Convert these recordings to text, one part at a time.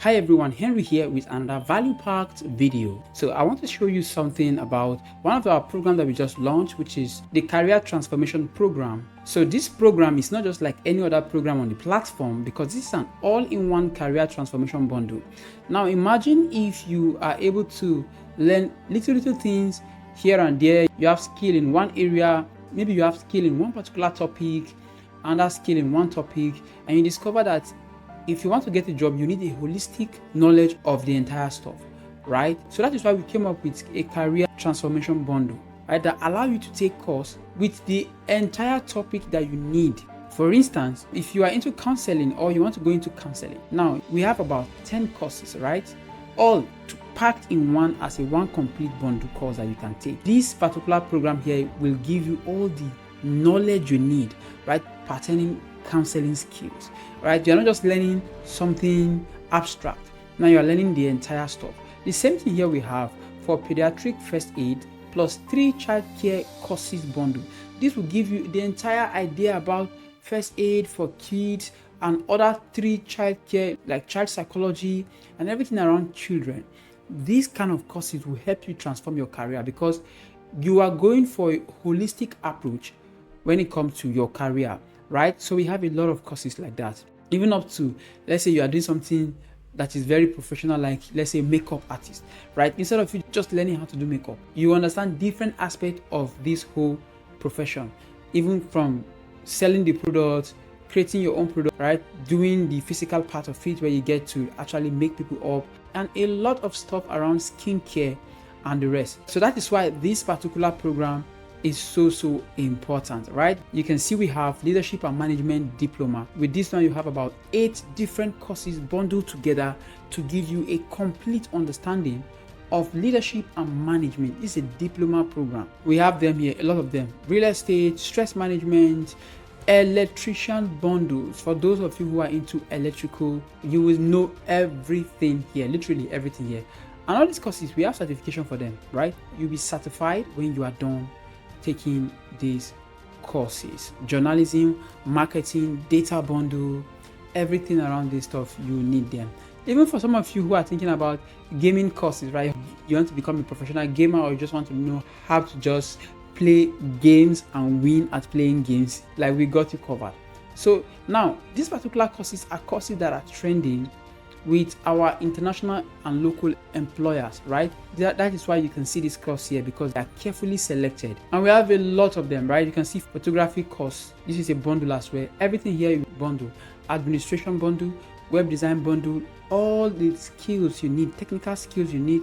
Hi everyone, Henry here with another value-packed video. So I want to show you something about one of our programs that we just launched, which is the Career Transformation Program. So this program is not just like any other program on the platform, because this is an all-in-one career transformation bundle. Now imagine if you are able to learn little things here and there. You have skill in one area, maybe you have skill in one particular topic, another skill in one topic, and you discover that if you want to get a job, you need a holistic knowledge of the entire stuff, right? So that is why we came up with a career transformation bundle, right, that allow you to take course with the entire topic that you need. For instance, if you are into counseling or you want to go into counseling, now we have about 10 courses, right? All packed in one as one complete bundle course that you can take. This particular program here will give you all the knowledge you need, right, pertaining counseling skills, right? You're not just learning something abstract. Now you're learning the entire stuff. The same thing here we have for pediatric first aid plus 3 childcare courses bundle. This will give you the entire idea about first aid for kids and other 3 childcare like child psychology and everything around children. These kind of courses will help you transform your career because you are going for a holistic approach when it comes to your career, right? So we have a lot of courses like that, even up to, let's say you are doing something that is very professional, like let's say makeup artist, right? Instead of you just learning how to do makeup, you understand different aspects of this whole profession, even from selling the product, creating your own product, right? Doing the physical part of it where you get to actually make people up, and a lot of stuff around skincare and the rest. So that is why this particular program is so important, right? You can see we have leadership and management diploma. With this one, you have about 8 different courses bundled together to give you a complete understanding of leadership and management. This is a diploma program. We have them here, a lot of them. Real estate, stress management, electrician bundles. For those of you who are into electrical, you will know everything here, literally everything here. And all these courses, we have certification for them, right? You'll be certified when you are done taking these courses. Journalism, marketing, data bundle, everything around this stuff, you need them. Even for some of you who are thinking about gaming courses, right? You want to become a professional gamer, or you just want to know how to just play games and win at playing games, like we got you covered. So now these particular courses are courses that are trending with our international and local employers, right? That is why you can see this course here, because they are carefully selected, and we have a lot of them, right? You can see photography course. This is a bundle as well. Everything here is bundle. Administration bundle, web design bundle, all the skills you need, technical skills you need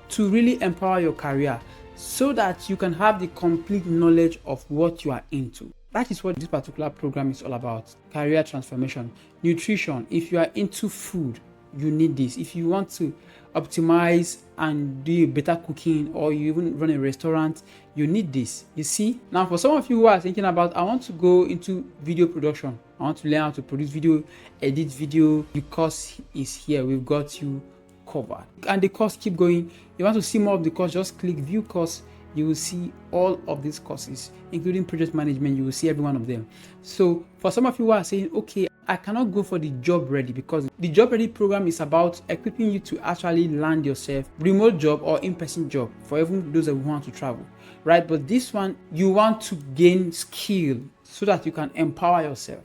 to really empower your career, so that you can have the complete knowledge of what you are into. That is what this particular program is all about. Career transformation. Nutrition. If you are into food, you need this. If you want to optimize and do better cooking, or you even run a restaurant, you need this. You see, now for some of you who are thinking about, I want to go into video production, I want to learn how to produce video, edit video, the course is here. We've got you covered, and the course keep going. You want to see more of the course, just click view course. You will see all of these courses, including project management. You will see every one of them. So for some of you who are saying, okay, I cannot go for the job ready, because the job ready program is about equipping you to actually land yourself remote job or in-person job, for even those that want to travel, right? But this one, you want to gain skill so that you can empower yourself,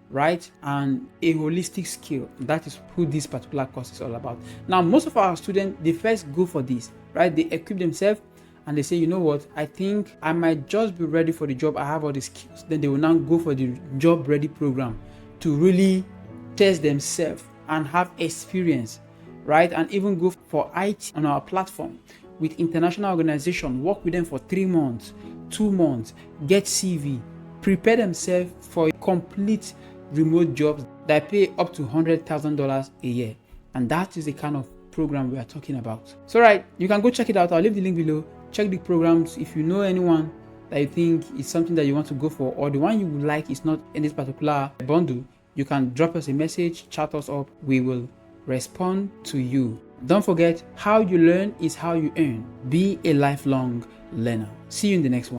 right? And a holistic skill. That is who this particular course is all about. Now, most of our students, they first go for this, right? They equip themselves and they say, you know what, I think I might just be ready for the job. I have all the skills. Then they will now go for the job ready program to really test themselves and have experience, right? And even go for IT on our platform with international organization, work with them for 3 months, 2 months, get CV, prepare themselves for complete remote jobs that pay up to $100,000 a year. And that is the kind of program we are talking about. So right, you can go check it out. I'll leave the link below. Check the programs. If you know anyone that you think is something that you want to go for, or the one you would like is not in this particular bundle, you can drop us a message, chat us up. We will respond to you. Don't forget, how you learn is how you earn. Be a lifelong learner. See you in the next one.